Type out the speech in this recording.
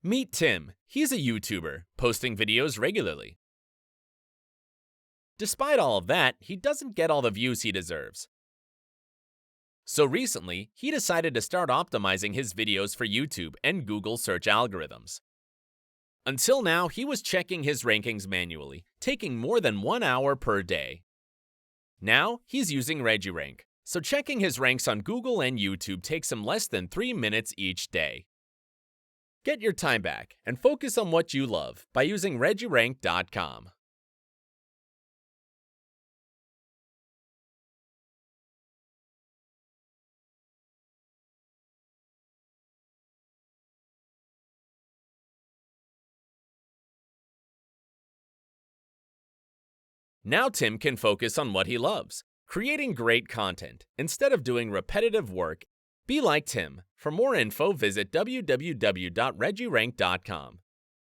Meet Tim. He's a YouTuber, posting videos regularly. Despite all of that, he doesn't get all the views he deserves. So recently, he decided to start optimizing his videos for YouTube and Google search algorithms. Until now, he was checking his rankings manually, taking more than 1 hour per day. Now, he's using RegiRank, so checking his ranks on Google and YouTube takes him less than 3 minutes each day. Get your time back and focus on what you love by using RegiRank.com. Now Tim can focus on what he loves, creating great content, instead of doing repetitive work. Be like Tim. For more info, visit www.regirank.com.